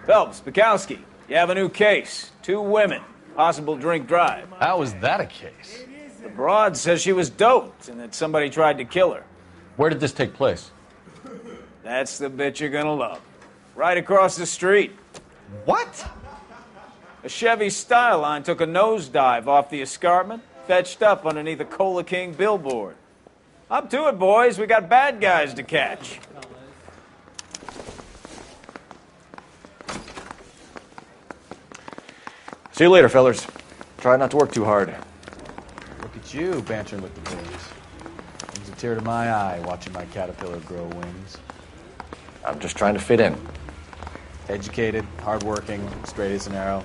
Phelps, Bukowski, you have a new case. 2 women. Possible drink drive. How is that a case? The broad says she was doped and that somebody tried to kill her. Where did this take place? That's the bit you're gonna love. Right across the street. What? A Chevy Styline took a nosedive off the escarpment, fetched up underneath a Cola King billboard. Up to it, boys. We got bad guys to catch. See you later, fellers. Try not to work too hard. Look at you bantering with the boys. Brings a tear to my eye watching my caterpillar grow wings. I'm just trying to fit in. Educated, hardworking, straight as an arrow.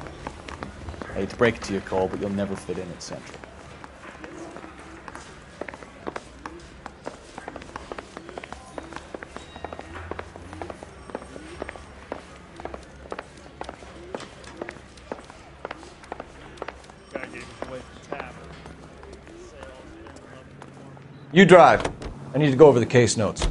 I hate to break it to you, Cole, but you'll never fit in at Central. You drive. I need to go over the case notes.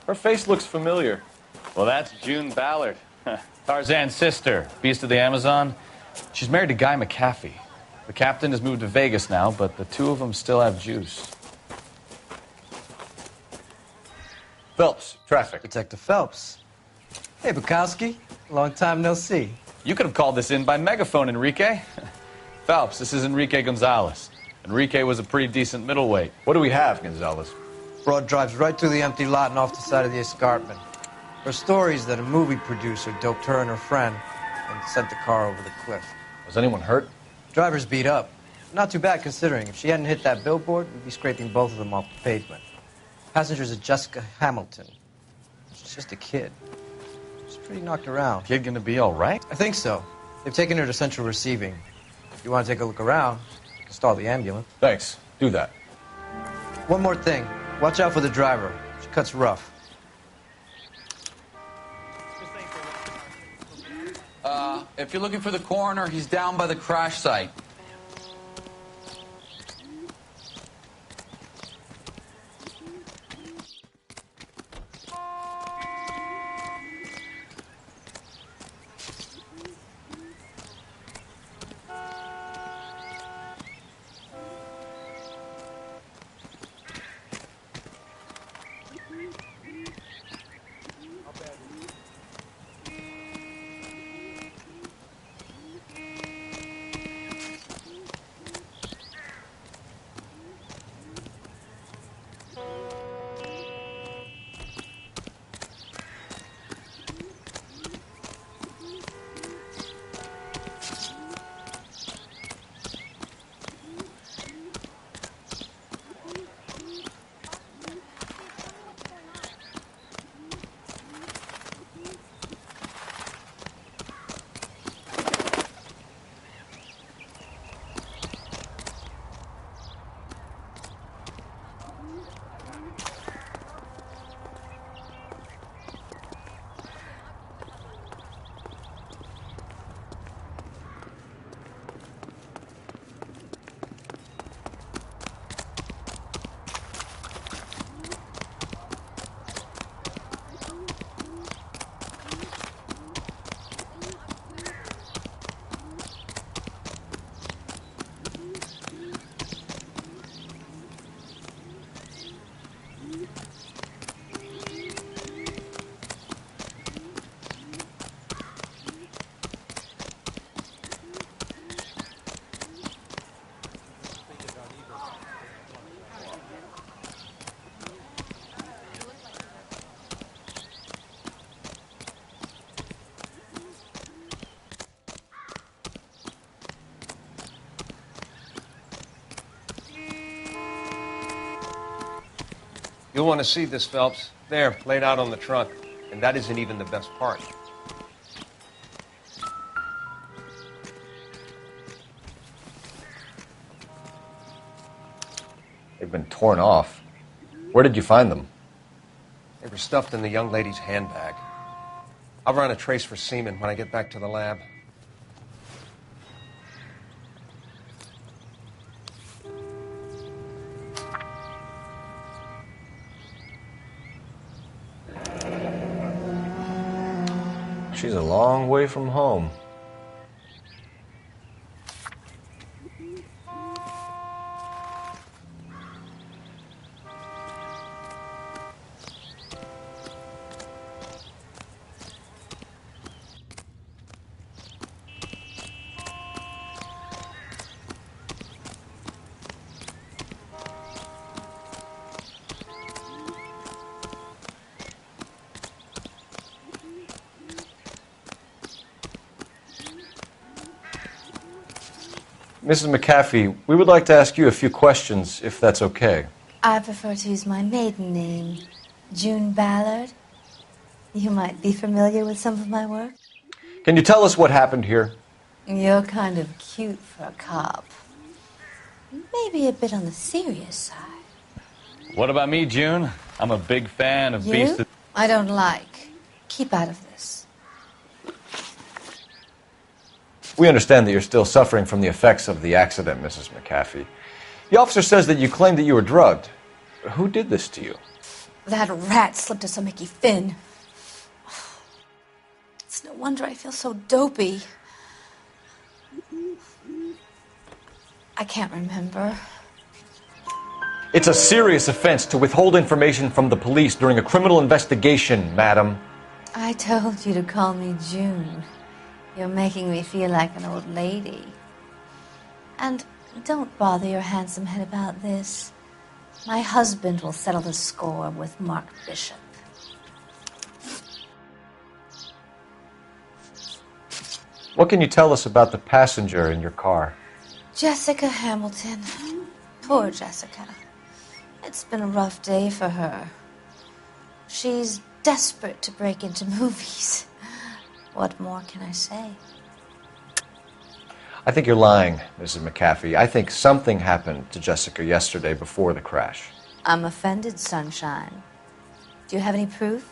Her face looks familiar. Well, that's June Ballard, Tarzan's sister, beast of the Amazon. She's married to Guy McAfee. The captain has moved to Vegas now, but the two of them still have juice. Phelps, traffic. Detective Phelps. Hey, Bukowski. Long time no see. You could have called this in by megaphone, Enrique. Phelps, this is Enrique Gonzalez. Enrique was a pretty decent middleweight. What do we have, Gonzalez? Broad drives right through the empty lot and off the side of the escarpment. Her story is that a movie producer doped her and her friend and sent the car over the cliff. Was anyone hurt? Driver's beat up. Not too bad considering. If she hadn't hit that billboard, we'd be scraping both of them off the pavement. Passenger's a Jessica Hamilton. She's just a kid. She's pretty knocked around. Kid gonna be all right? I think so. They've taken her to Central Receiving. If you want to take a look around, stall the ambulance. Thanks. Do that. One more thing. Watch out for the driver. She cuts rough. If you're looking for the coroner, he's down by the crash site. You'll want to see this, Phelps. There, laid out on the trunk. And that isn't even the best part. They've been torn off. Where did you find them? They were stuffed in the young lady's handbag. I'll run a trace for semen when I get back to the lab. She's a long way from home. Mrs. McAfee, we would like to ask you a few questions, if that's okay. I prefer to use my maiden name, June Ballard. You might be familiar with some of my work. Can you tell us what happened here? You're kind of cute for a cop. Maybe a bit on the serious side. What about me, June? I'm a big fan of Beast You? of... I don't like. Keep out of this. We understand that you're still suffering from the effects of the accident, Mrs. McAfee. The officer says that you claimed that you were drugged. Who did this to you? That rat slipped us a Mickey Finn. It's no wonder I feel so dopey. I can't remember. It's a serious offense to withhold information from the police during a criminal investigation, madam. I told you to call me June. You're making me feel like an old lady. And don't bother your handsome head about this. My husband will settle the score with Mark Bishop. What can you tell us about the passenger in your car? Jessica Hamilton. Poor Jessica. It's been a rough day for her. She's desperate to break into movies. What more can I say? I think you're lying, Mrs. McAfee. I think something happened to Jessica yesterday before the crash. I'm offended, Sunshine. Do you have any proof?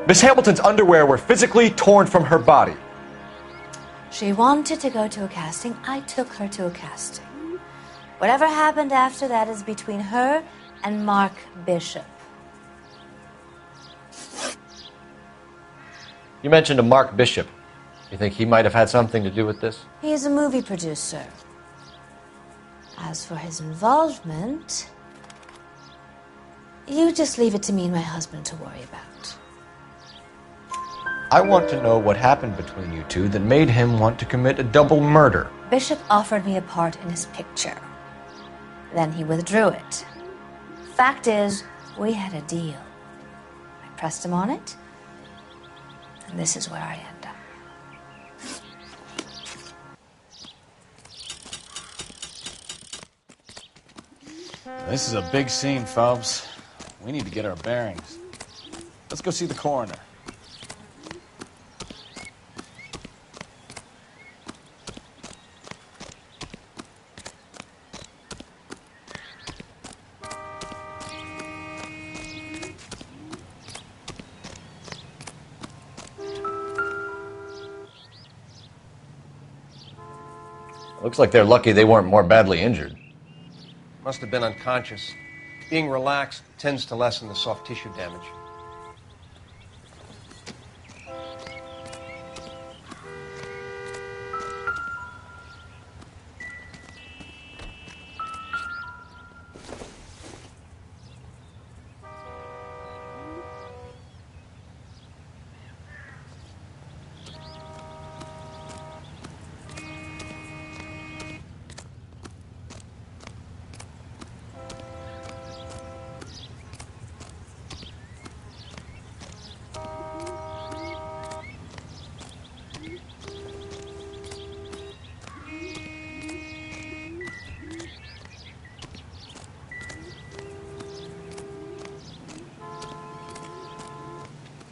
Miss Hamilton's underwear were physically torn from her body. She wanted to go to a casting. I took her to a casting. Whatever happened after that is between her and Mark Bishop. You mentioned a Mark Bishop. You think he might have had something to do with this? He is a movie producer. As for his involvement, you just leave it to me and my husband to worry about. I want to know what happened between you two that made him want to commit a double murder. Bishop offered me a part in his picture. Then he withdrew it. Fact is, we had a deal. I pressed him on it, and this is where I end up. This is a big scene, Phelps. We need to get our bearings. Let's go see the coroner. Looks like they're lucky they weren't more badly injured. Must have been unconscious. Being relaxed tends to lessen the soft tissue damage.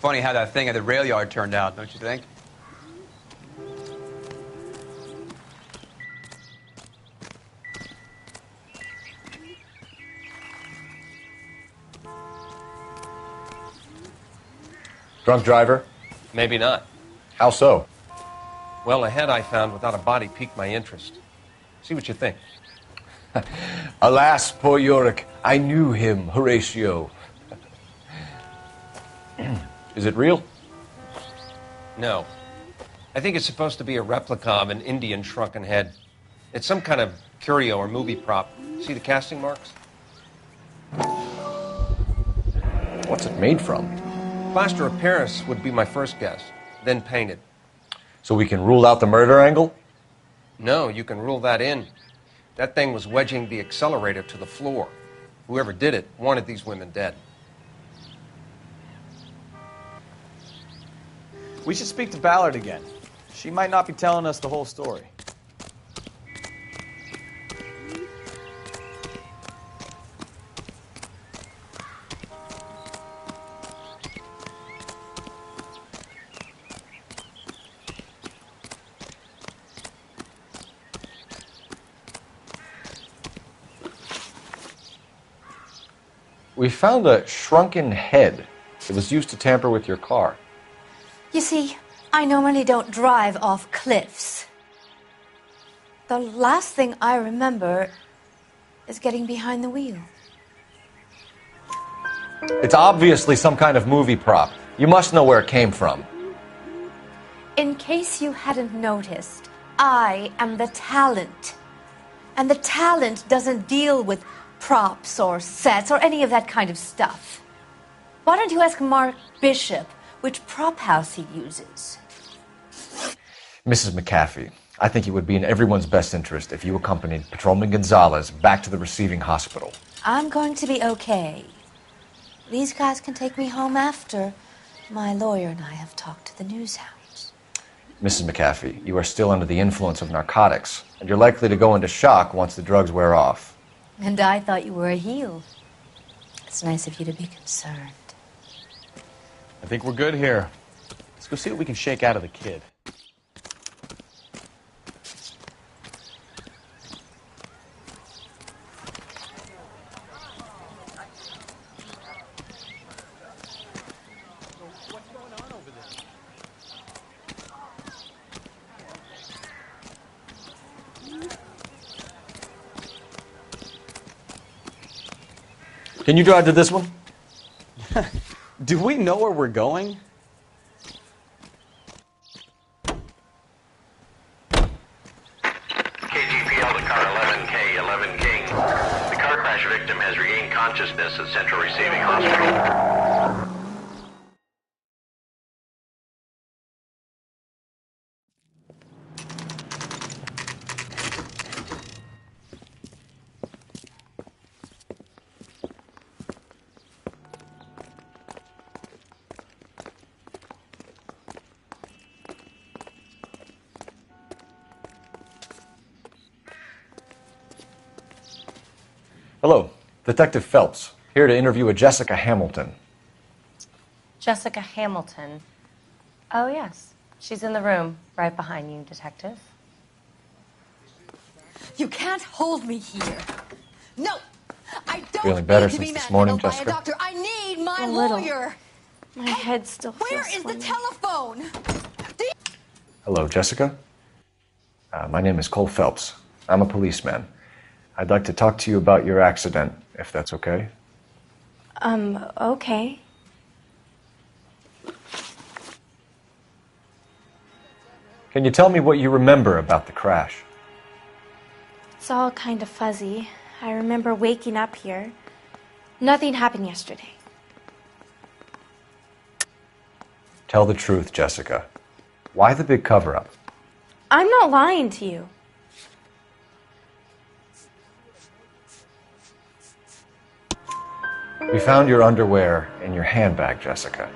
Funny how that thing at the rail yard turned out, don't you think? Drunk driver? Maybe not. How so? Well, a head I found without a body piqued my interest. See what you think. Alas, poor Yorick, I knew him, Horatio. Is it real? No. I think it's supposed to be a replica of an Indian shrunken head. It's some kind of curio or movie prop. See the casting marks? What's it made from? Plaster of Paris would be my first guess, then painted. So we can rule out the murder angle? No, you can rule that in. That thing was wedging the accelerator to the floor. Whoever did it wanted these women dead. We should speak to Ballard again. She might not be telling us the whole story. We found a shrunken head. It was used to tamper with your car. You see, I normally don't drive off cliffs. The last thing I remember is getting behind the wheel. It's obviously some kind of movie prop. You must know where it came from. In case you hadn't noticed, I am the talent. And the talent doesn't deal with props or sets or any of that kind of stuff. Why don't you ask Mark Bishop which prop house he uses? Mrs. McAfee, I think it would be in everyone's best interest if you accompanied Patrolman Gonzalez back to the receiving hospital. I'm going to be okay. These guys can take me home after. My lawyer and I have talked to the news hounds. Mrs. McAfee, you are still under the influence of narcotics, and you're likely to go into shock once the drugs wear off. And I thought you were a heel. It's nice of you to be concerned. I think we're good here. Let's go see what we can shake out of the kid. Can you drive to this one? Do we know where we're going? KGPL to car 11K, 11 King. The car crash victim has regained consciousness at Central Receiving Hospital. Hello, Detective Phelps, here to interview a Jessica Hamilton. Jessica Hamilton. Oh, yes. She's in the room right behind you, Detective. You can't hold me here. No, I don't Feeling better need to since be this morning, manhandled by Jessica? a doctor. I need my A little. lawyer. My head still feels Where is the swimming. telephone? Do you- Hello, Jessica. My name is Cole Phelps. I'm a policeman. I'd like to talk to you about your accident, if that's okay. Okay. Can you tell me what you remember about the crash? It's all kind of fuzzy. I remember waking up here. Nothing happened yesterday. Tell the truth, Jessica. Why the big cover-up? I'm not lying to you. We found your underwear in your handbag, Jessica.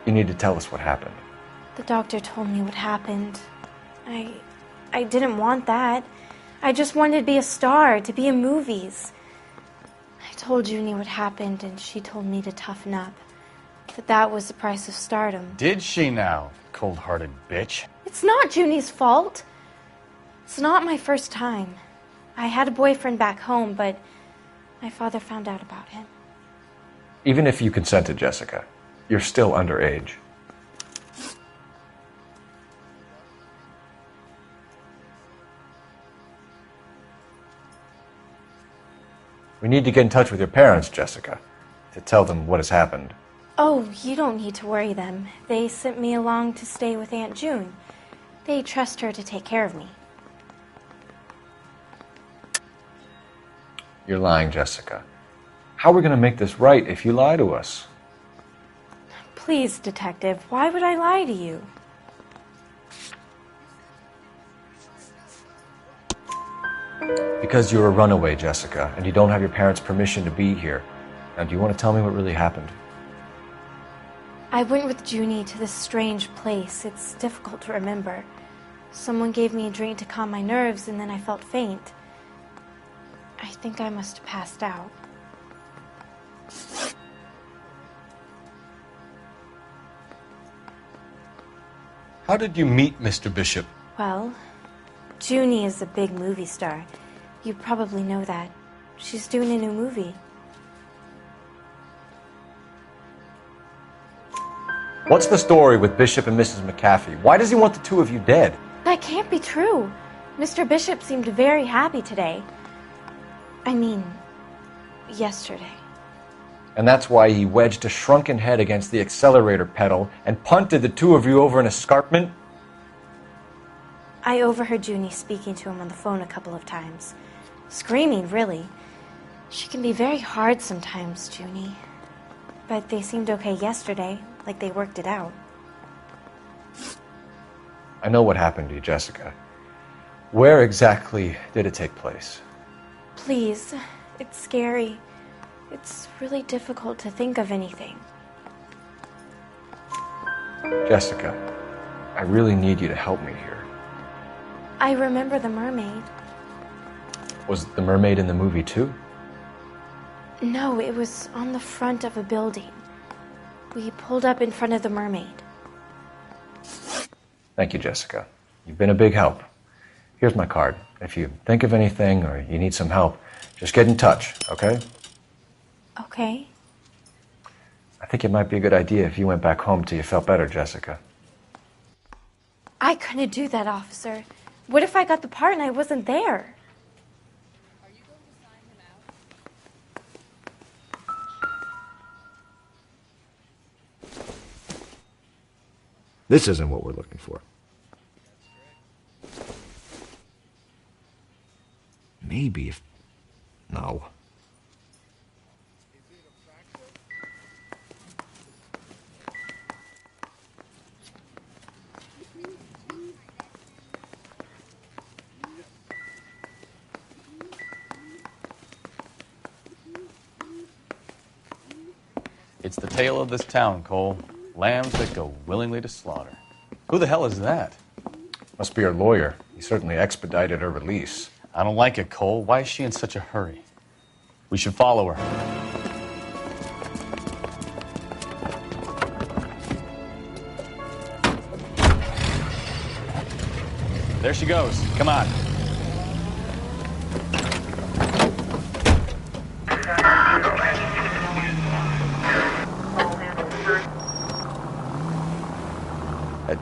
You need to tell us what happened. The doctor told me what happened. I didn't want that. I just wanted to be a star, to be in movies. I told Junie what happened, and she told me to toughen up. That was the price of stardom. Did she now, cold-hearted bitch? It's not Junie's fault. It's not my first time. I had a boyfriend back home, but my father found out about him. Even if you consented, Jessica, You're still underage. We need to get in touch with your parents, Jessica, to tell them what has happened. Oh, you don't need to worry them. They sent me along to stay with Aunt June. They trust her to take care of me. You're lying, Jessica. How are we going to make this right if you lie to us? Please, Detective, why would I lie to you? Because you're a runaway, Jessica, and you don't have your parents' permission to be here. Now, do you want to tell me what really happened? I went with Junie to this strange place. It's difficult to remember. Someone gave me a drink to calm my nerves, and then I felt faint. I think I must have passed out. How did you meet Mr. Bishop? Well, Junie is a big movie star. You probably know that. She's doing a new movie. What's the story with Bishop and Mrs. McAfee? Why does he want the two of you dead? That can't be true. Mr. Bishop seemed very happy today. I mean, yesterday. And that's why he wedged a shrunken head against the accelerator pedal and punted the two of you over an escarpment? I overheard Junie speaking to him on the phone a couple of times. Screaming, really. She can be very hard sometimes, Junie. But they seemed okay yesterday, like they worked it out. I know what happened to you, Jessica. Where exactly did it take place? Please, it's scary. It's really difficult to think of anything. Jessica, I really need you to help me here. I remember the mermaid. Was the mermaid in the movie too? No, it was on the front of a building. We pulled up in front of the mermaid. Thank you, Jessica. You've been a big help. Here's my card. If you think of anything or you need some help, just get in touch, okay? Okay. I think it might be a good idea if you went back home till you felt better, Jessica. I couldn't do that, officer. What if I got the part and I wasn't there? This isn't what we're looking for. Maybe if... No. It's the tale of this town, Cole. Lambs that go willingly to slaughter. Who the hell is that? Must be her lawyer. He certainly expedited her release. I don't like it, Cole. Why is she in such a hurry? We should follow her. There she goes. Come on.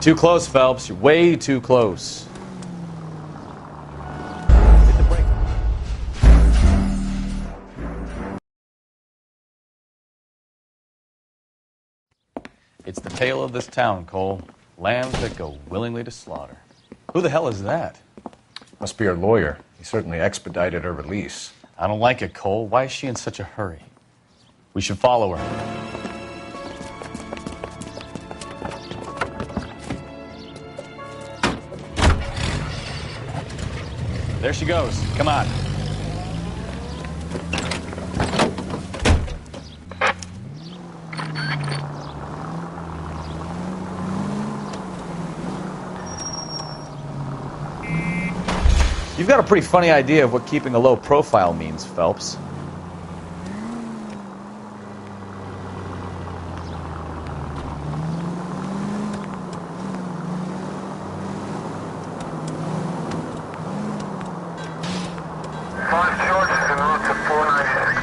Too close, Phelps. You're way too close. Hit the brake. It's the tale of this town, Cole. Lambs that go willingly to slaughter. Who the hell is that? Must be her lawyer. He certainly expedited her release. I don't like it, Cole. Why is she in such a hurry? We should follow her. There she goes. Come on. You've got a pretty funny idea of what keeping a low profile means, Phelps.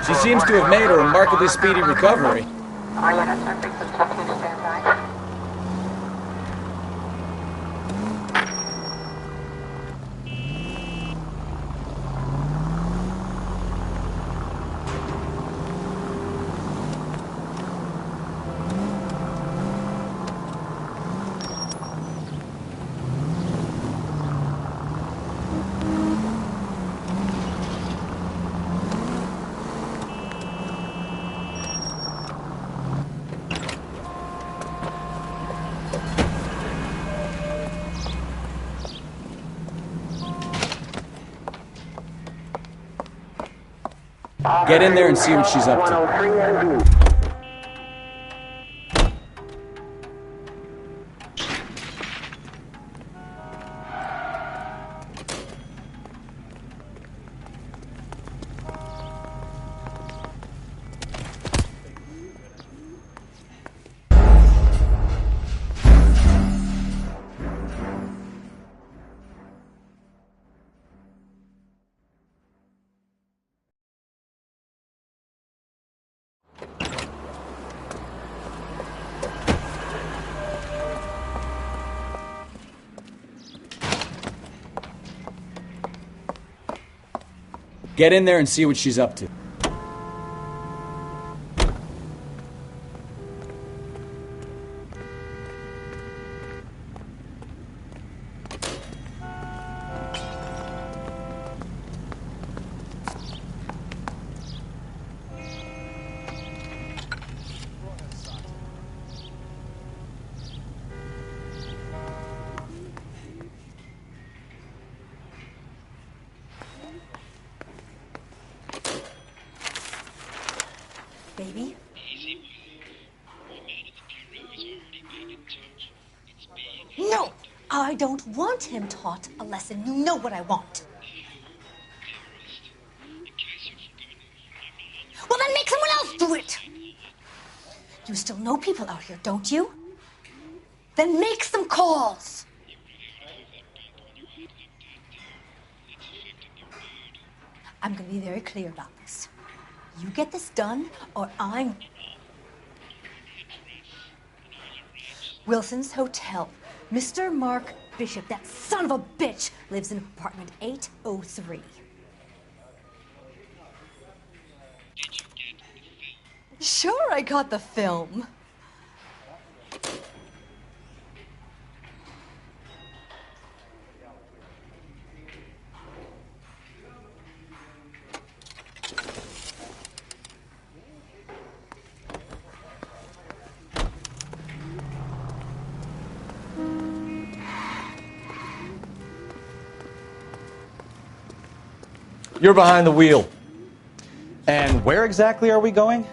She seems to have made a remarkably speedy recovery. Get in there and see what she's up to. Get in there and see what she's up to. Baby? No! I don't want him taught a lesson. You know what I want. Well, then make someone else do it! You still know people out here, don't you? Then make some calls! I'm gonna be very clear about this. You get this done, or I'm... Wilson's Hotel. Mr. Mark Bishop, that son of a bitch, lives in apartment 803. Sure, I got the film. You're behind the wheel. And where exactly are we going?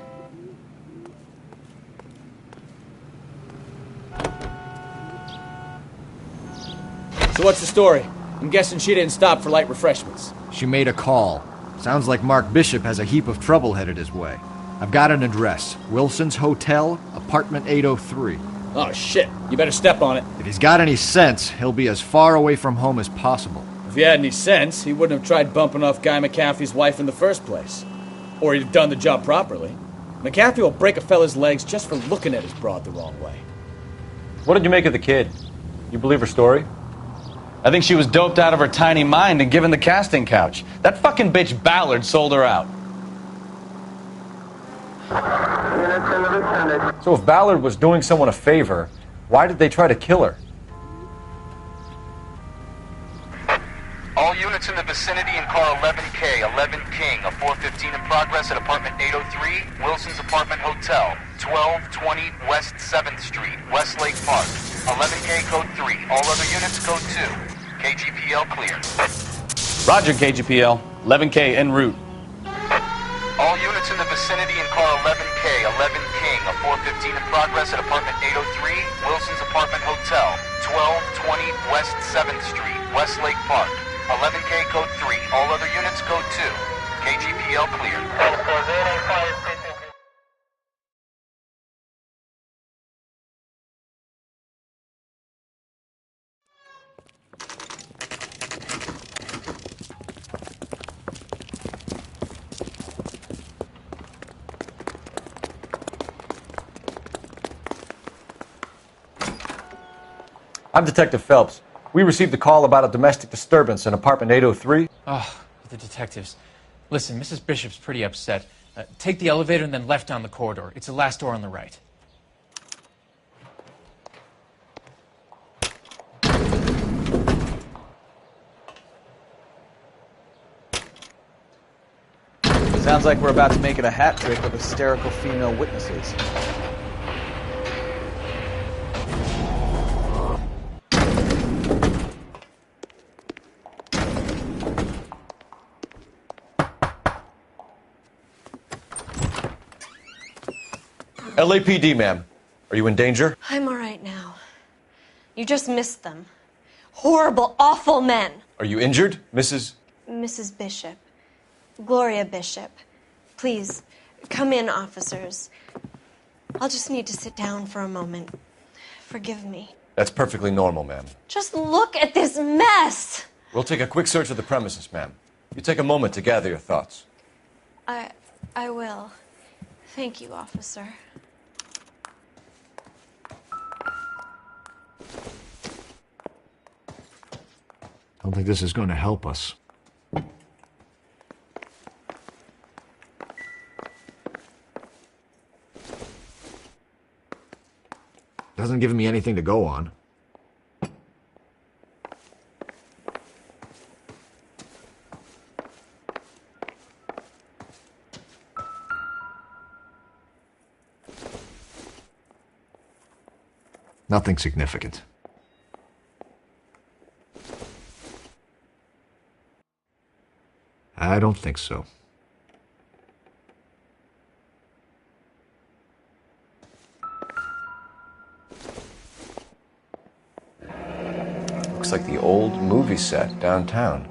So what's the story? I'm guessing she didn't stop for light refreshments. She made a call. Sounds like Mark Bishop has a heap of trouble headed his way. I've got an address. Wilson's Hotel, apartment 803. Oh, shit. You better step on it. If he's got any sense, he'll be as far away from home as possible. If he had any sense, he wouldn't have tried bumping off Guy McAfee's wife in the first place. Or he'd have done the job properly. McAfee will break a fella's legs just for looking at his broad the wrong way. What did you make of the kid? You believe her story? I think she was doped out of her tiny mind and given the casting couch. That fucking bitch Ballard sold her out. So if Ballard was doing someone a favor, why did they try to kill her? All units in the vicinity in car 11K, 11 King, a 415 in progress at apartment 803, Wilson's Apartment Hotel, 1220 West 7th Street, Westlake Park. 11K code 3, all other units code 2. KGPL clear. Roger, KGPL. 11K en route. All units in the vicinity in car 11K, 11 King, a 415 in progress at apartment 803, Wilson's Apartment Hotel, 1220 West 7th Street, Westlake Park. 11K code 3, all other units code 2. KGPL clear. I'm Detective Phelps. We received a call about a domestic disturbance in apartment 803. Oh, the detectives. Listen, Mrs. Bishop's pretty upset. Take the elevator and then left down the corridor. It's the last door on the right. Sounds like we're about to make it a hat trick of hysterical female witnesses. LAPD, ma'am. Are you in danger? I'm all right now. You just missed them. Horrible, awful men. Are you injured, Mrs.? Mrs. Bishop. Gloria Bishop. Please, come in, officers. I'll just need to sit down for a moment. Forgive me. That's perfectly normal, ma'am. Just look at this mess! We'll take a quick search of the premises, ma'am. You take a moment to gather your thoughts. I will. Thank you, officer. I don't think this is going to help us. Doesn't give me anything to go on. Nothing significant. I don't think so. Looks like the old movie set downtown.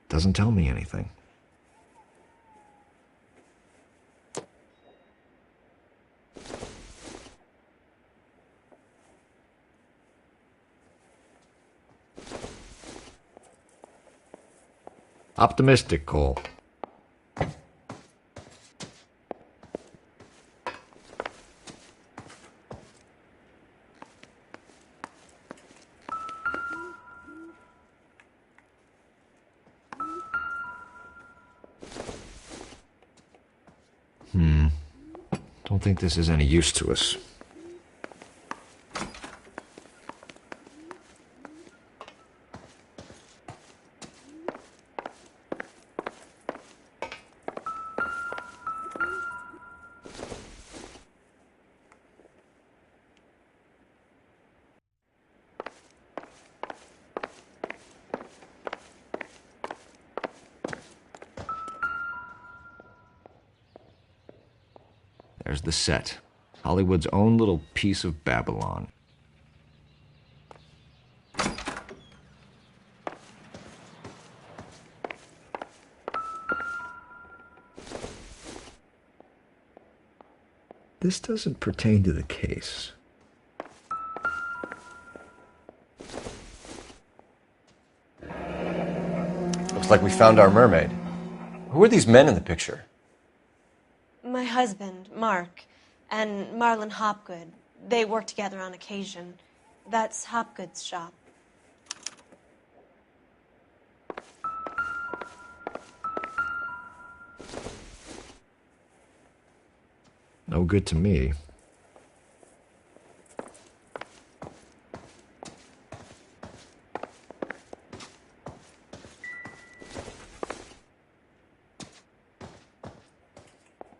Doesn't tell me anything. Optimistic, Cole. Don't think this is any use to us. There's the set. Hollywood's own little piece of Babylon. This doesn't pertain to the case. Looks like we found our mermaid. Who are these men in the picture? My husband, Mark, and Marlon Hopgood. They work together on occasion. That's Hopgood's shop. No good to me.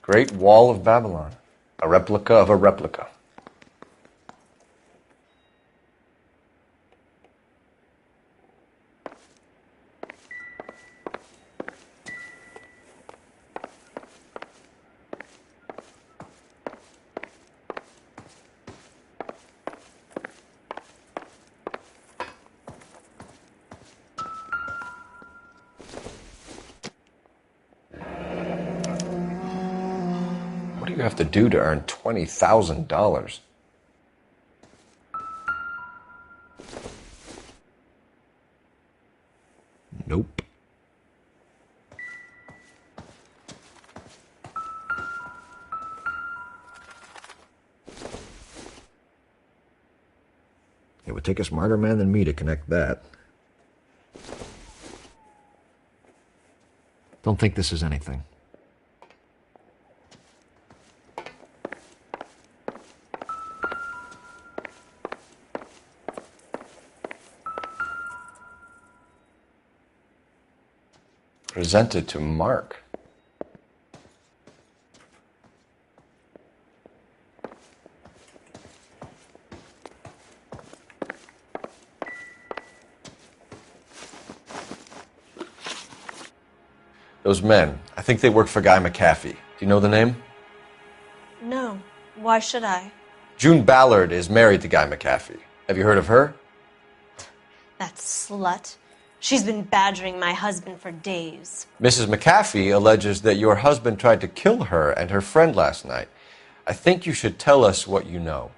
Great Wall of Babylon. A replica of a replica. What do you have to do to earn $20,000? Nope. It would take a smarter man than me to connect that. Don't think this is anything. Presented to Mark. Those men, I think they work for Guy McAfee. Do you know the name? No. Why should I? June Ballard is married to Guy McAfee. Have you heard of her? That slut. She's been badgering my husband for days. Mrs. McAfee alleges that your husband tried to kill her and her friend last night. I think you should tell us what you know.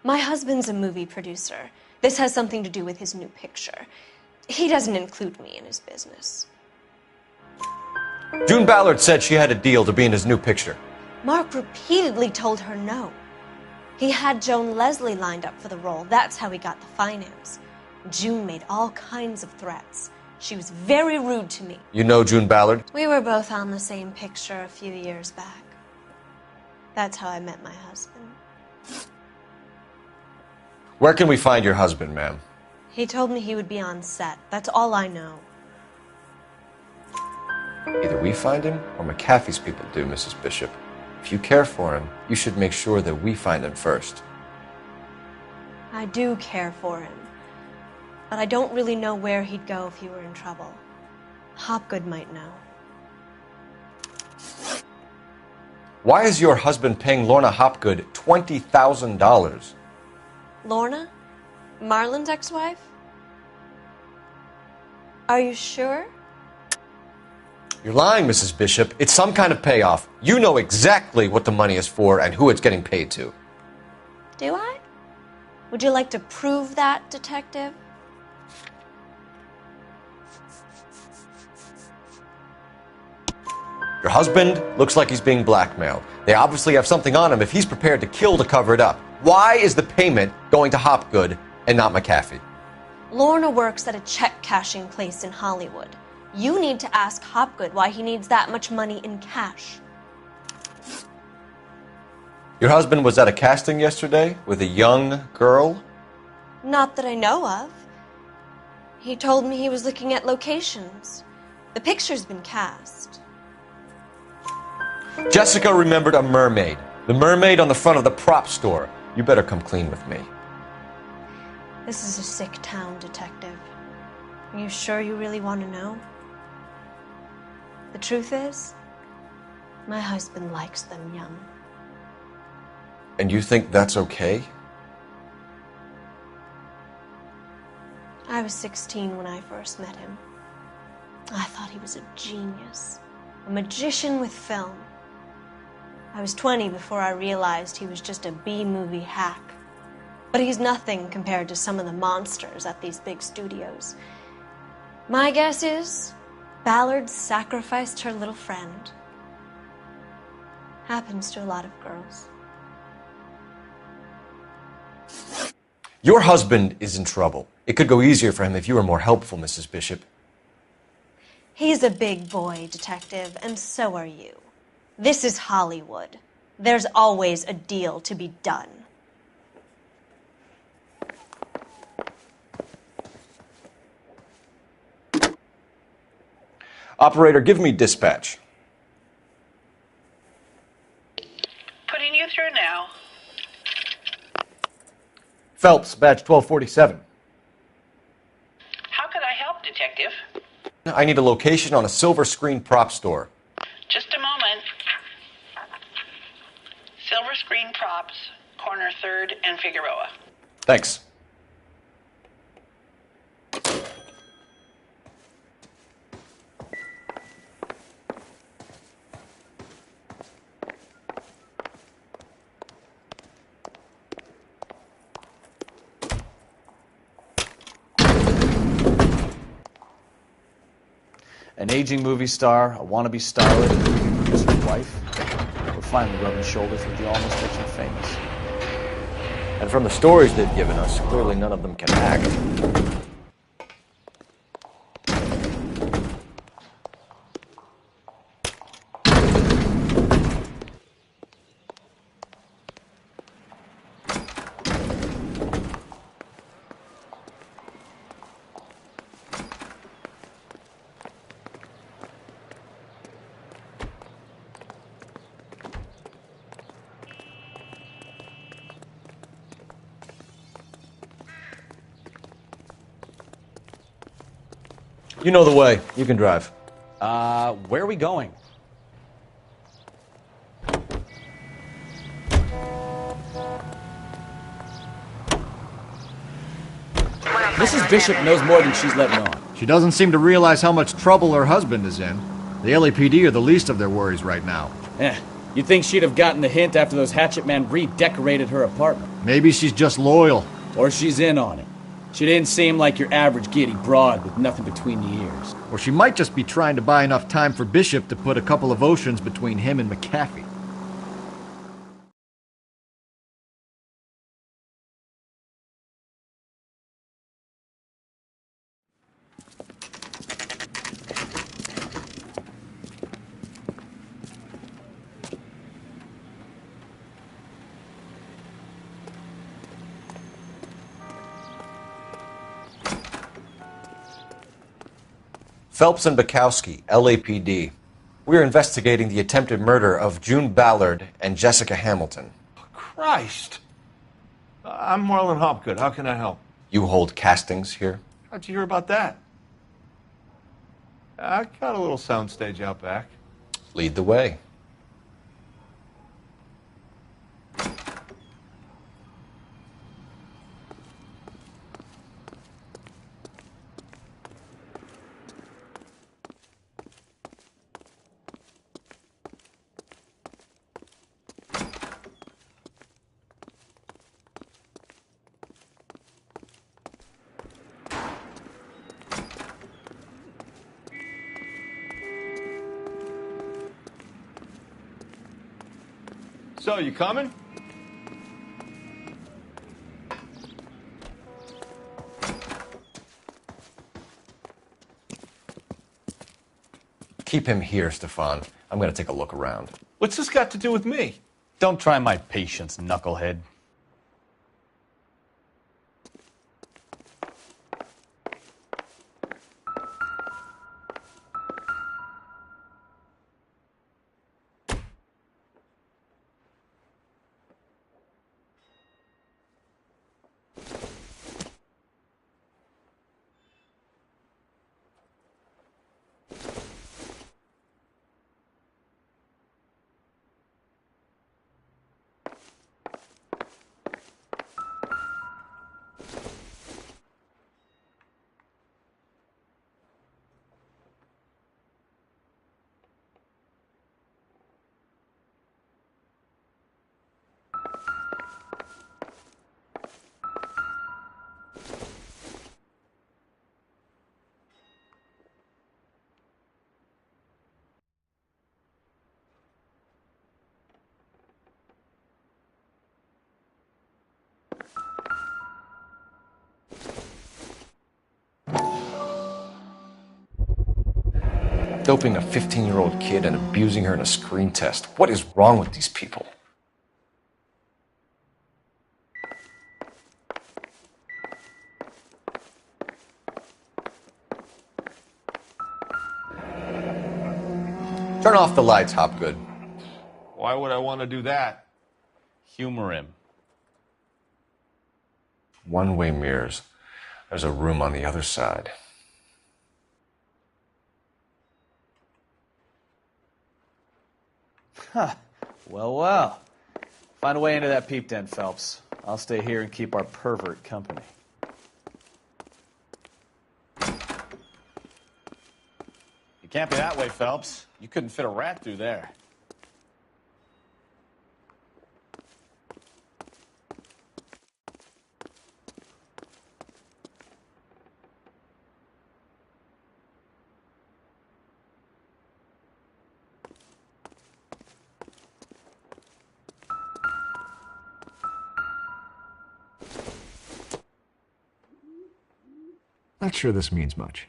My husband's a movie producer. This has something to do with his new picture. He doesn't include me in his business. June Ballard said she had a deal to be in his new picture. Mark repeatedly told her no. He had Joan Leslie lined up for the role. That's how he got the finance. June made all kinds of threats. She was very rude to me. You know June Ballard? We were both on the same picture a few years back. That's how I met my husband. Where can we find your husband, ma'am? He told me he would be on set. That's all I know. Either we find him or McAfee's people do, Mrs. Bishop. If you care for him, you should make sure that we find him first. I do care for him. But I don't really know where he'd go if he were in trouble. Hopgood might know. Why is your husband paying Lorna Hopgood $20,000? Lorna? Marlon's ex-wife? Are you sure? You're lying, Mrs. Bishop. It's some kind of payoff. You know exactly what the money is for and who it's getting paid to. Do I? Would you like to prove that, detective? Your husband looks like he's being blackmailed. They obviously have something on him if he's prepared to kill to cover it up. Why is the payment going to Hopgood and not McAfee? Lorna works at a check-cashing place in Hollywood. You need to ask Hopgood why he needs that much money in cash. Your husband was at a casting yesterday with a young girl? Not that I know of. He told me he was looking at locations. The picture's been cast. Jessica remembered a mermaid. The mermaid on the front of the prop store. You better come clean with me. This is a sick town, detective. Are you sure you really want to know? The truth is, my husband likes them young. And you think that's okay? I was 16 when I first met him. I thought he was a genius, a magician with film. I was 20 before I realized he was just a B-movie hack. But he's nothing compared to some of the monsters at these big studios. My guess is Ballard sacrificed her little friend. Happens to a lot of girls. Your husband is in trouble. It could go easier for him if you were more helpful, Mrs. Bishop. He's a big boy, detective, and so are you. This is Hollywood. There's always a deal to be done. Operator, give me dispatch. Putting you through now. Phelps, badge 1247. How could I help, Detective? I need a location on a silver screen prop store. Just a moment. Silver Screen Props, corner 3rd and Figueroa. Thanks. An aging movie star, a wannabe starlet, and a movie producer's wife. We're finally rubbing shoulders with the almost rich and famous. And from the stories they've given us, clearly none of them can act. You know the way. You can drive. Where are we going? Mrs. Bishop knows more than she's letting on. She doesn't seem to realize how much trouble her husband is in. The LAPD are the least of their worries right now. You'd think she'd have gotten the hint after those hatchet men redecorated her apartment. Maybe she's just loyal. Or she's in on it. She didn't seem like your average giddy broad with nothing between the ears. Or she might just be trying to buy enough time for Bishop to put a couple of oceans between him and McAfee. Phelps and Bukowski, LAPD. We're investigating the attempted murder of June Ballard and Jessica Hamilton. Christ! I'm Marlon Hopgood. How can I help? You hold castings here? How'd you hear about that? I got a little soundstage out back. Lead the way. So, you coming? Keep him here, Stefan. I'm going to take a look around. What's this got to do with me? Don't try my patience, knucklehead. Doping a 15-year-old kid and abusing her in a screen test. What is wrong with these people? Turn off the lights, Hopgood. Why would I want to do that? Humor him. One-way mirrors. There's a room on the other side. Huh. Well, well. Find a way into that peep den, Phelps. I'll stay here and keep our pervert company. You can't be that way, Phelps. You couldn't fit a rat through there. Not sure this means much.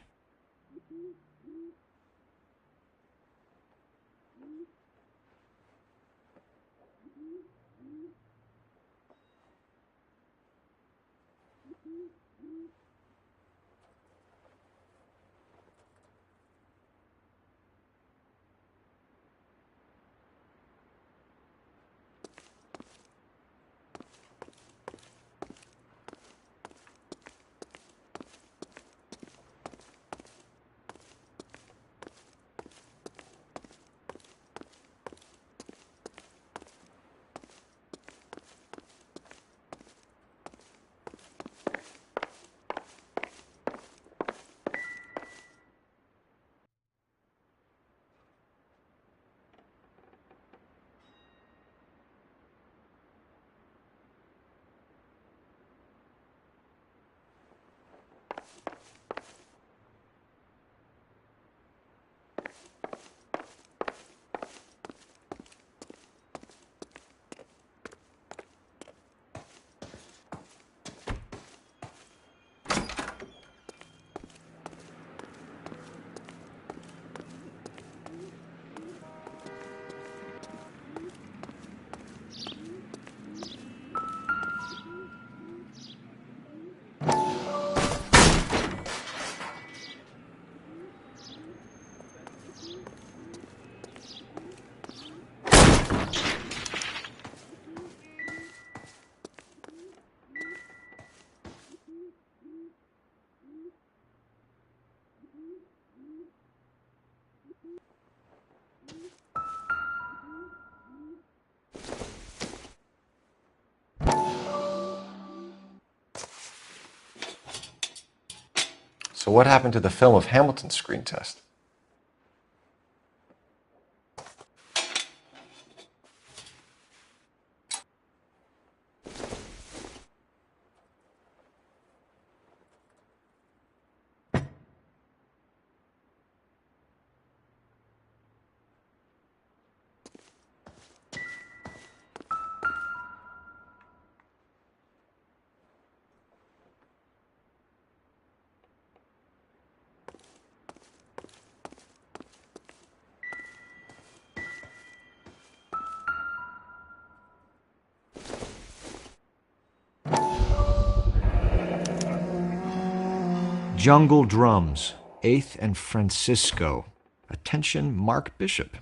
So what happened to the film of Hamilton's screen test? Jungle Drums, 8th and Francisco. Attention, Mark Bishop.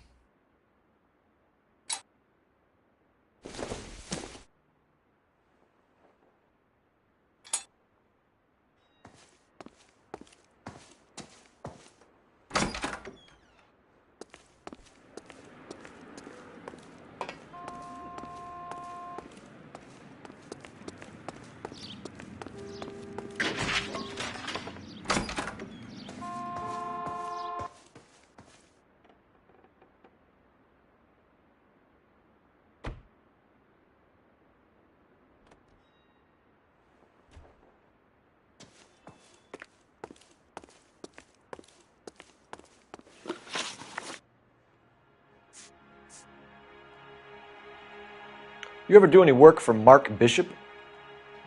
You ever do any work for Mark Bishop?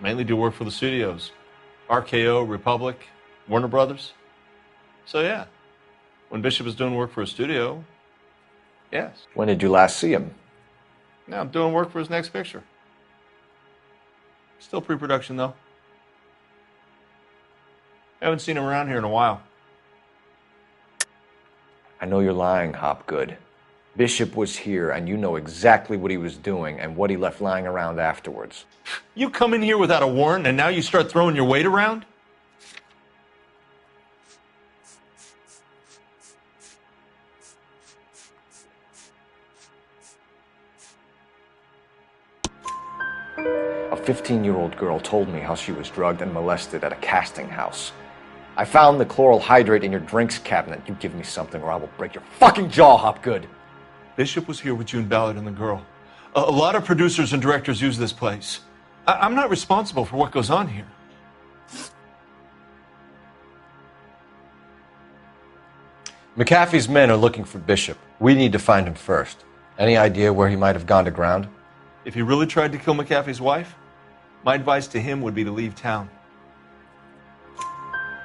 Mainly do work for the studios. RKO, Republic, Warner Brothers. So yeah, when Bishop is doing work for a studio, yes. When did you last see him? Now I'm doing work for his next picture. Still pre-production though. Haven't seen him around here in a while. I know you're lying, Hopgood. Bishop was here, and you know exactly what he was doing and what he left lying around afterwards. You come in here without a warrant, and now you start throwing your weight around? A 15-year-old girl told me how she was drugged and molested at a casting house. I found the chloral hydrate in your drinks cabinet. You give me something or I will break your fucking jaw, Hopgood. Bishop was here with June Ballard and the girl. A lot of producers and directors use this place. I'm not responsible for what goes on here. McAfee's men are looking for Bishop. We need to find him first. Any idea where he might have gone to ground? If he really tried to kill McAfee's wife, my advice to him would be to leave town.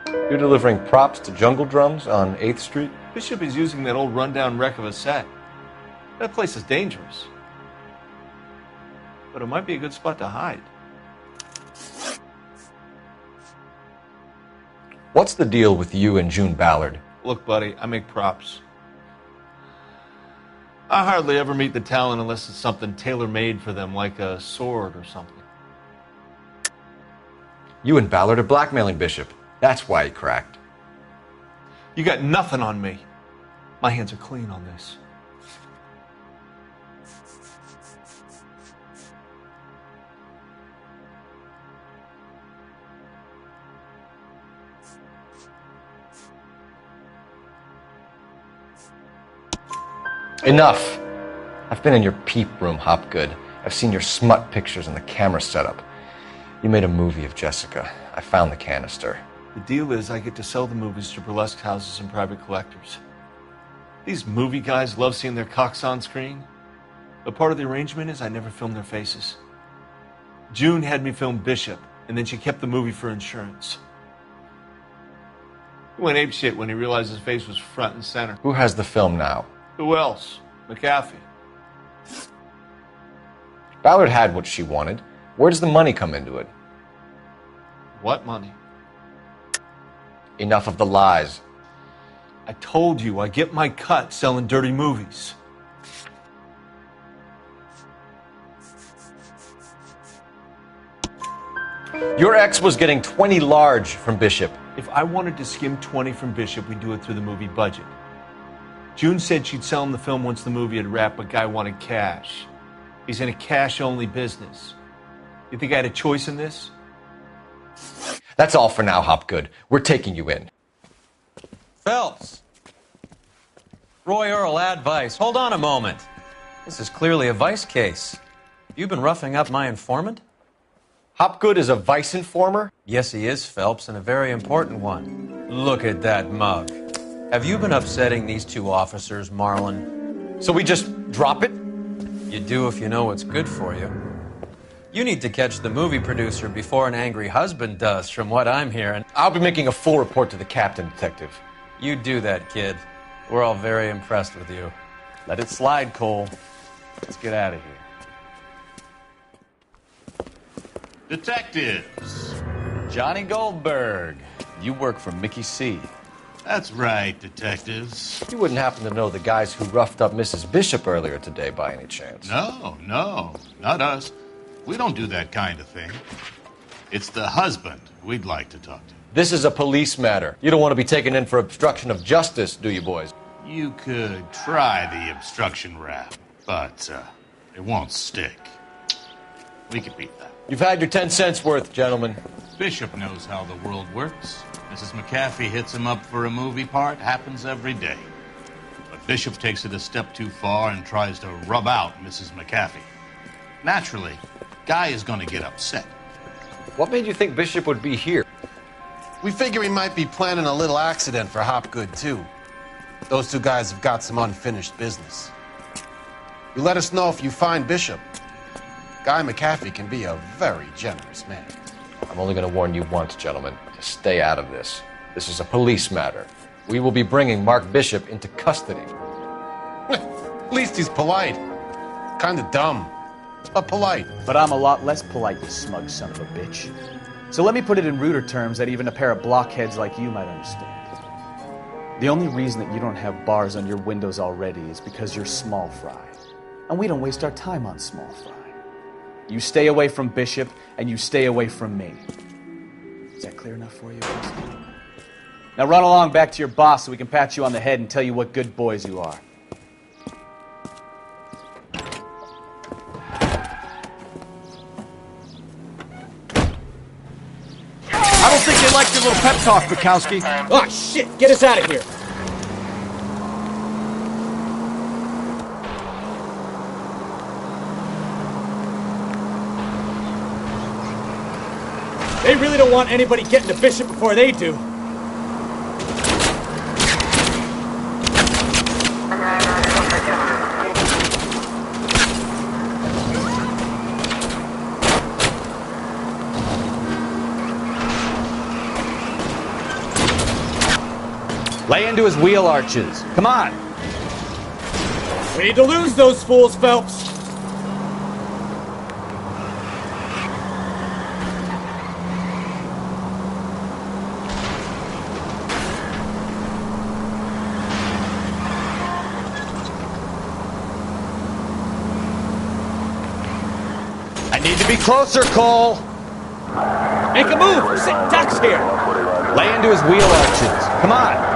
You're delivering props to Jungle Drums on 8th Street? Bishop is using that old rundown wreck of a set. That place is dangerous. But it might be a good spot to hide. What's the deal with you and June Ballard? Look, buddy, I make props. I hardly ever meet the talent unless it's something tailor-made for them, like a sword or something. You and Ballard are blackmailing Bishop. That's why he cracked. You got nothing on me. My hands are clean on this. Enough! I've been in your peep room, Hopgood. I've seen your smut pictures and the camera setup. You made a movie of Jessica. I found the canister. The deal is I get to sell the movies to burlesque houses and private collectors. These movie guys love seeing their cocks on screen. But part of the arrangement is I never film their faces. June had me film Bishop, and then she kept the movie for insurance. He went apeshit when he realized his face was front and center. Who has the film now? Who else? McAfee. Ballard had what she wanted. Where does the money come into it? What money? Enough of the lies. I told you I get my cut selling dirty movies. Your ex was getting 20 large from Bishop. If I wanted to skim 20 from Bishop, we'd do it through the movie budget. June said she'd sell him the film once the movie had wrapped, but Guy wanted cash. He's in a cash-only business. You think I had a choice in this? That's all for now, Hopgood. We're taking you in. Phelps. Roy Earl, ad vice. Hold on a moment. This is clearly a vice case. You've been roughing up my informant? Hopgood is a vice informer? Yes, he is, Phelps, and a very important one. Look at that mug. Have you been upsetting these two officers, Marlin? So we just drop it? You do if you know what's good for you. You need to catch the movie producer before an angry husband does, from what I'm hearing. I'll be making a full report to the captain, Detective. You do that, kid. We're all very impressed with you. Let it slide, Cole. Let's get out of here. Detectives. Johnny Goldberg. You work for Mickey C. That's right, detectives. You wouldn't happen to know the guys who roughed up Mrs. Bishop earlier today by any chance? No, not us. We don't do that kind of thing. It's the husband we'd like to talk to. This is a police matter. You don't want to be taken in for obstruction of justice, do you, boys? You could try the obstruction rap, but it won't stick. We could beat that. You've had your 10 cents worth, gentlemen. Bishop knows how the world works. Mrs. McAfee hits him up for a movie part. Happens every day. But Bishop takes it a step too far and tries to rub out Mrs. McAfee. Naturally, Guy is going to get upset. What made you think Bishop would be here? We figure he might be planning a little accident for Hopgood, too. Those two guys have got some unfinished business. You let us know if you find Bishop. Guy McAfee can be a very generous man. I'm only going to warn you once, gentlemen, to stay out of this. This is a police matter. We will be bringing Mark Bishop into custody. At least he's polite. Kind of dumb, but polite. But I'm a lot less polite, you smug son of a bitch. So let me put it in ruder terms that even a pair of blockheads like you might understand. The only reason that you don't have bars on your windows already is because you're small fry. And we don't waste our time on small fry. You stay away from Bishop, and you stay away from me. Is that clear enough for you? Now run along back to your boss so we can pat you on the head and tell you what good boys you are. I don't think they liked your little pep talk, Bukowski. Oh, shit! Get us out of here! They really don't want anybody getting to Bishop before they do. Lay into his wheel arches. Come on. We need to lose those fools, Phelps. I need to be closer, Cole. Make a move. We're sitting ducks here. Lay into his wheel arches. Come on.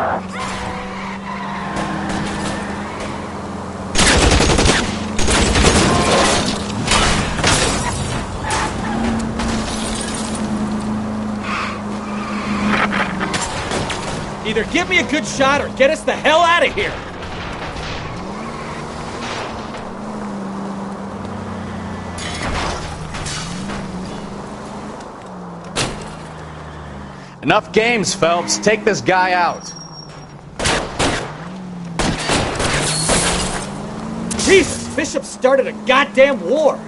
Either give me a good shot or get us the hell out of here. Enough games, Phelps. Take this guy out. Jesus, Bishop started a goddamn war.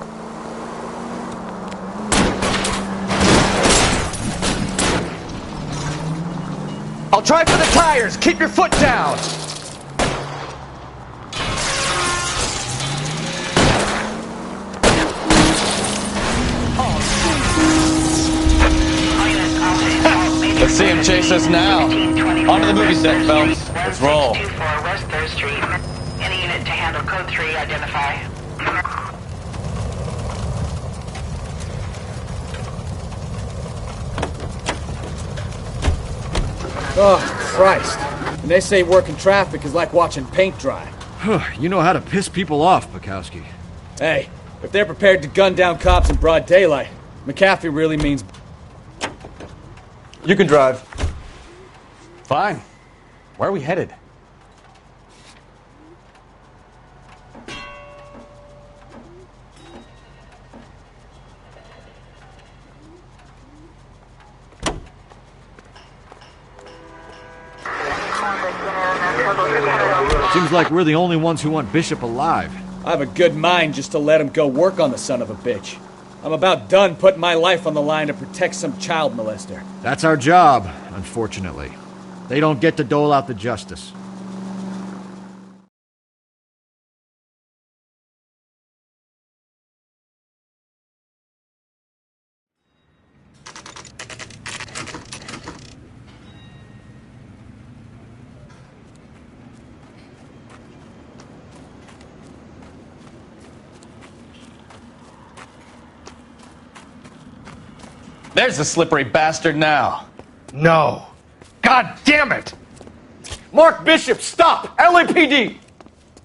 I'll try for the tires. Keep your foot down. Let's see him chase us now. Onto the movie set, Phelps. Let's roll. 24 West 3rd Street. Any unit to handle code 3, identify. Oh, Christ. And they say working traffic is like watching paint dry. You know how to piss people off, Bukowski. Hey, if they're prepared to gun down cops in broad daylight, McAfee really means... You can drive. Fine. Where are we headed? Seems like we're the only ones who want Bishop alive. I have a good mind just to let him go work on the son of a bitch. I'm about done putting my life on the line to protect some child molester. That's our job, unfortunately. They don't get to dole out the justice. There's the slippery bastard now. No. God damn it! Mark Bishop, stop! LAPD!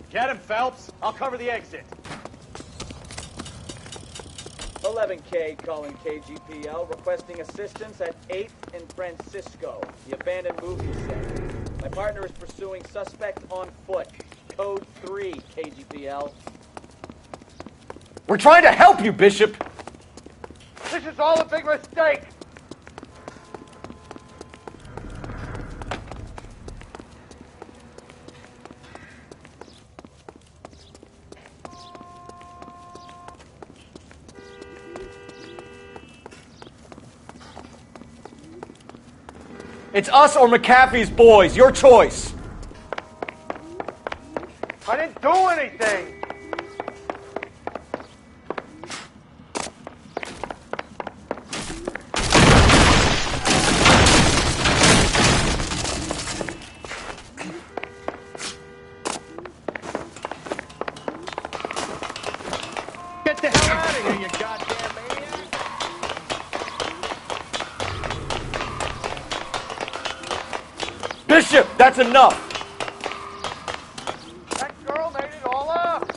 Get him, Phelps. I'll cover the exit. 11K calling KGPL, requesting assistance at 8th and Francisco, the abandoned movie set. My partner is pursuing suspect on foot. Code 3, KGPL. We're trying to help you, Bishop! This is all a big mistake! It's us or McAfee's boys. Your choice. I didn't do anything. Get the hell out of here, you goddamn maniac. Bishop, that's enough! That girl made it all up!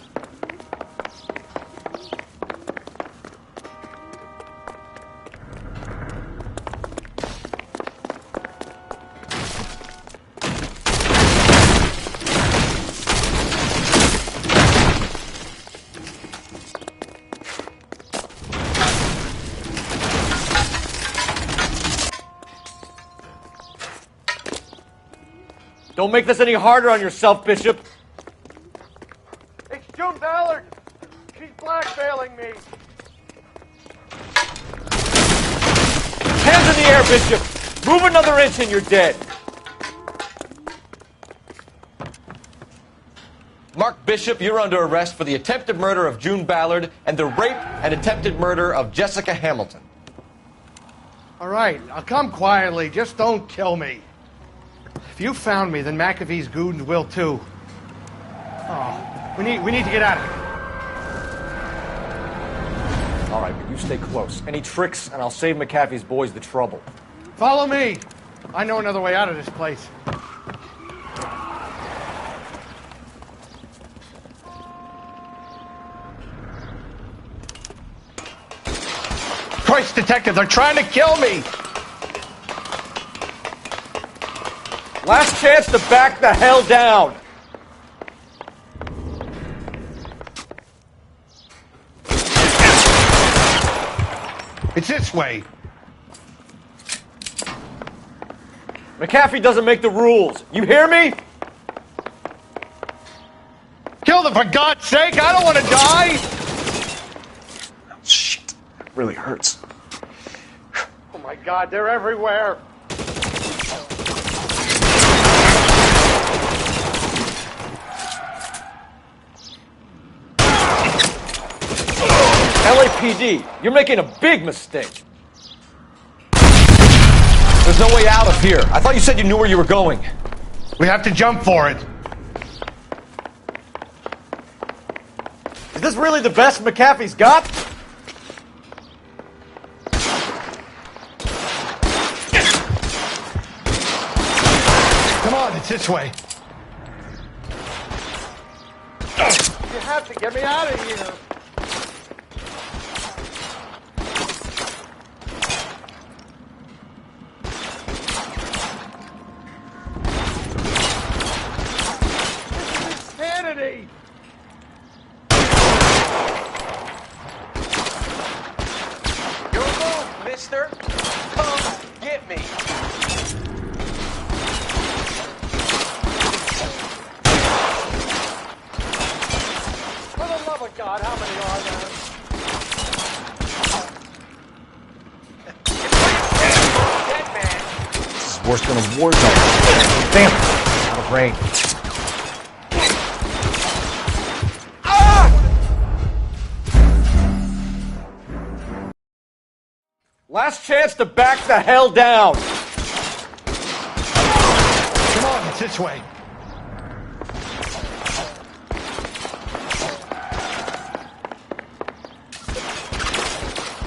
Don't make this any harder on yourself, Bishop. It's June Ballard. She's blackmailing me. Hands in the air, Bishop. Move another inch and you're dead. Mark Bishop, you're under arrest for the attempted murder of June Ballard and the rape and attempted murder of Jessica Hamilton. All right, I'll come quietly. Just don't kill me. If you found me, then McAfee's goons will too. Oh, we need to get out of here. All right, but you stay close. Any tricks, and I'll save McAfee's boys the trouble. Follow me. I know another way out of this place. Christ, detective, they're trying to kill me! Last chance to back the hell down! It's this way. McAfee doesn't make the rules. You hear me? Kill them for God's sake! I don't want to die! Shit. It really hurts. Oh my God, they're everywhere! LAPD, you're making a big mistake. There's no way out of here. I thought you said you knew where you were going. We have to jump for it. Is this really the best McAfee's got? Come on, it's this way. You have to get me out of here. This is worse than a war zone. Damn it! Out of range. Last chance to back the hell down! Come on, it's this way.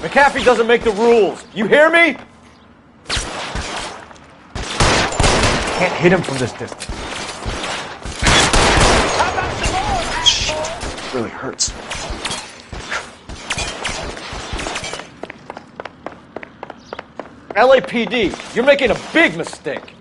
McAfee doesn't make the rules. You hear me? Can't hit him from this distance. Shit, really hurts. LAPD, you're making a big mistake.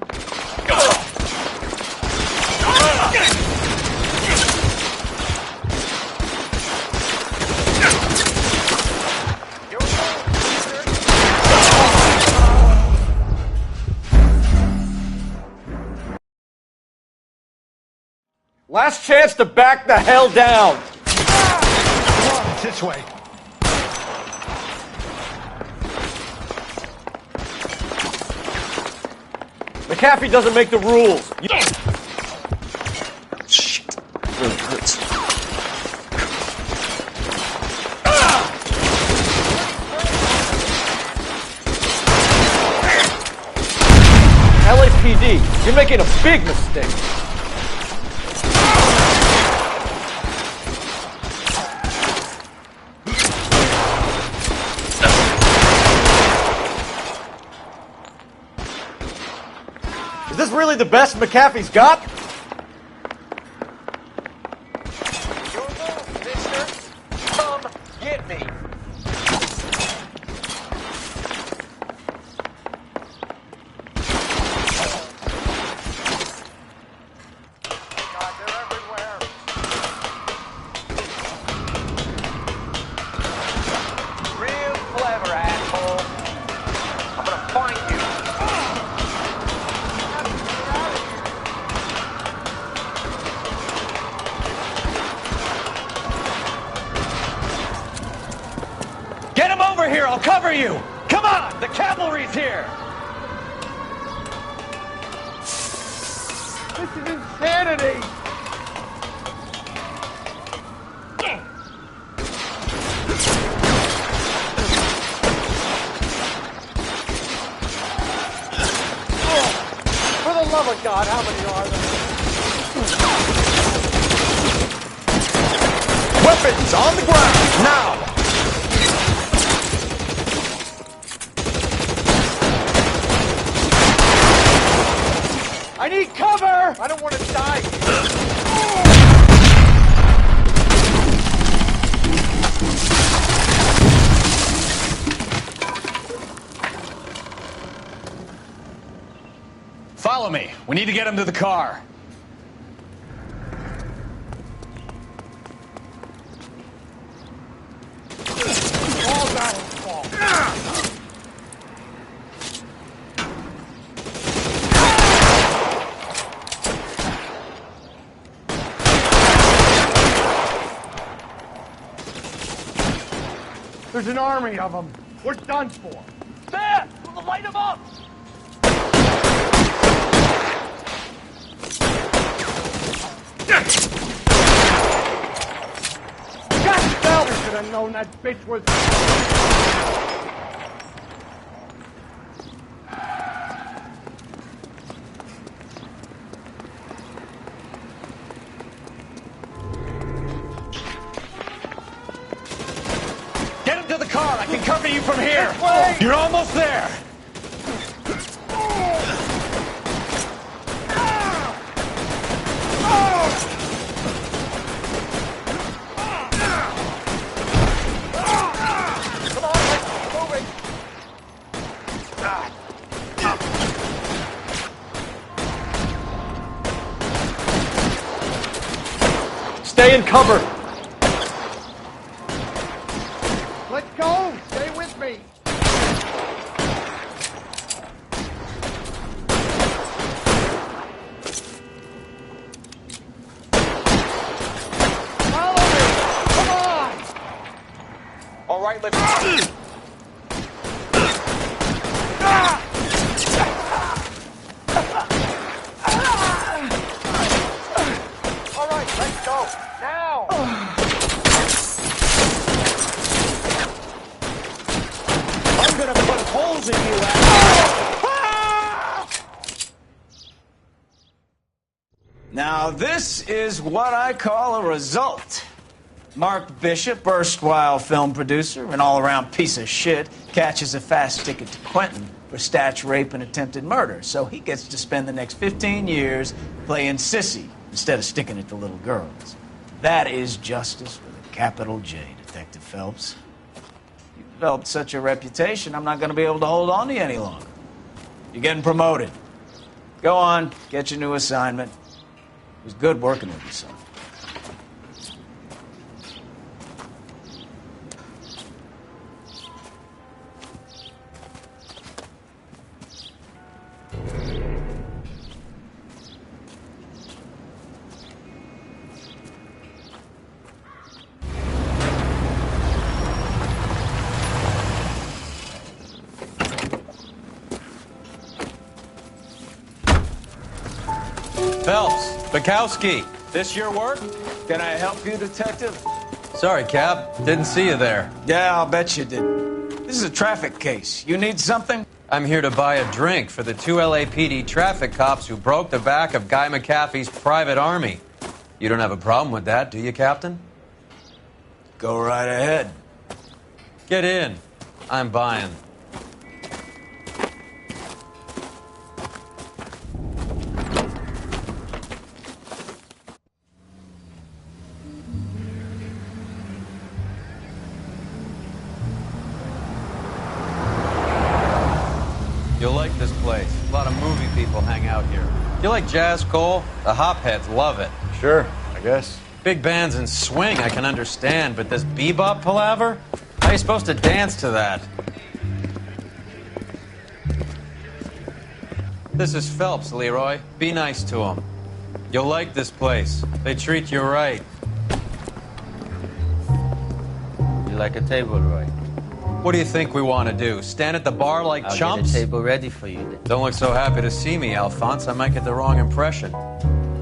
Last chance to back the hell down. Come on, it's this way. McAfee doesn't make the rules. Shit, really hurts. LAPD, you're making a big mistake. Is this really the best McAfee's got? Your move, mister. Come get me. God, they're everywhere. Real clever, asshole. I'm gonna find you. Get him over here, I'll cover you! Come on, the cavalry's here! This is insanity! For the love of God, how many are there? Weapons on the ground, now! I need cover! I don't want to die here. Follow me. We need to get him to the car. All that fault. There's an army of them. We're done for. There! Light him up! God, Felder should have known that bitch was... Get him to the car! I can cover you from here! You're almost there! Stay in cover. Let's go! Stay with me! Follow me! Come on! right, let's... All right, let's go. Now! I'm gonna put holes in you, Al. Now, this is what I call a result. Mark Bishop, erstwhile film producer, an all-around piece of shit, catches a fast ticket to Quentin for statch rape and attempted murder, so he gets to spend the next 15 years playing sissy instead of sticking it to little girls. That is justice with a capital J, Detective Phelps. You've developed such a reputation, I'm not going to be able to hold on to you any longer. You're getting promoted. Go on, get your new assignment. It was good working with you, son. Phelps, Bukowski. This your work? Can I help you, Detective? Sorry, Cap. Didn't see you there. Yeah, I'll bet you did. This is a traffic case. You need something? I'm here to buy a drink for the 2 LAPD traffic cops who broke the back of Guy McAfee's private army. You don't have a problem with that, do you, Captain? Go right ahead. Get in. I'm buying. You'll like this place. A lot of movie people hang out here. You like jazz, Cole? The hopheads love it. Sure, I guess. Big bands and swing, I can understand, but this bebop palaver? How are you supposed to dance to that? This is Phelps, Leroy. Be nice to him. You'll like this place. They treat you right. You like a table, Roy? What do you think we want to do? Stand at the bar like I'll chumps? get a table ready for you then. Don't look so happy to see me, Alphonse. I might get the wrong impression.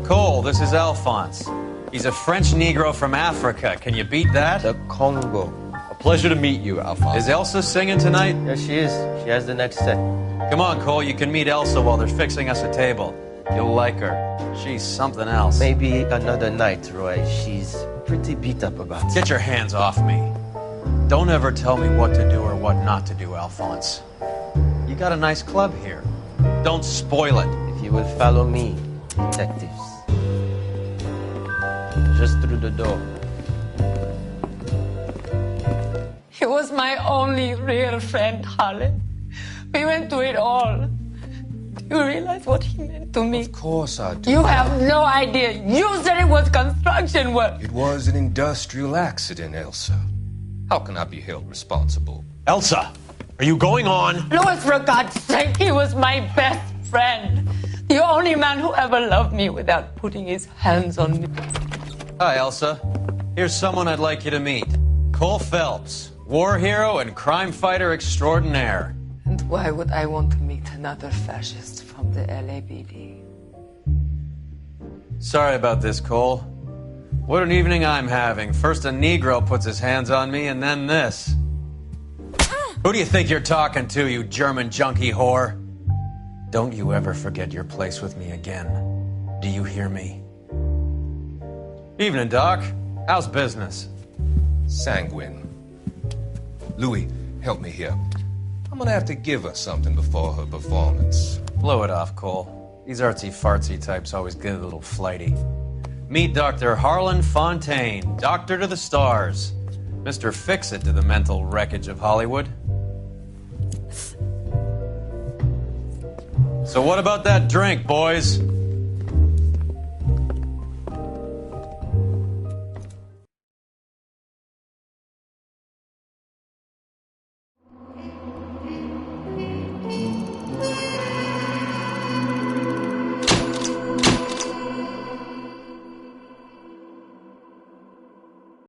Cole, this is Alphonse. He's a French Negro from Africa. Can you beat that? The Congo. A pleasure to meet you, Alphonse. Is Elsa singing tonight? Yes, she is. She has the next set. Come on, Cole. You can meet Elsa while they're fixing us a table. You'll like her. She's something else. Maybe another night, Roy. She's pretty beat up about it. Get your hands off me. Don't ever tell me what to do or what not to do, Alphonse. You got a nice club here. Don't spoil it. If you will follow me, detectives. Just through the door. He was my only real friend, Harlan. We went through it all. Do you realize what he meant to me? Of course I do. You have no idea. You said it was construction work. It was an industrial accident, Elsa. How can I be held responsible? Elsa, are you going on? Louis, for God's sake, he was my best friend. The only man who ever loved me without putting his hands on me. Hi, Elsa. Here's someone I'd like you to meet. Cole Phelps, war hero and crime fighter extraordinaire. And why would I want to meet another fascist from the LAPD? Sorry about this, Cole. What an evening I'm having. First a Negro puts his hands on me, and then this. Who do you think you're talking to, you German junkie whore? Don't you ever forget your place with me again. Do you hear me? Evening, Doc. How's business? Sanguine. Louis, help me here. I'm gonna have to give her something before her performance. Blow it off, Cole. These artsy-fartsy types always get a little flighty. Meet Dr. Harlan Fontaine, doctor to the stars. Mr. Fix-It to the mental wreckage of Hollywood. So what about that drink, boys?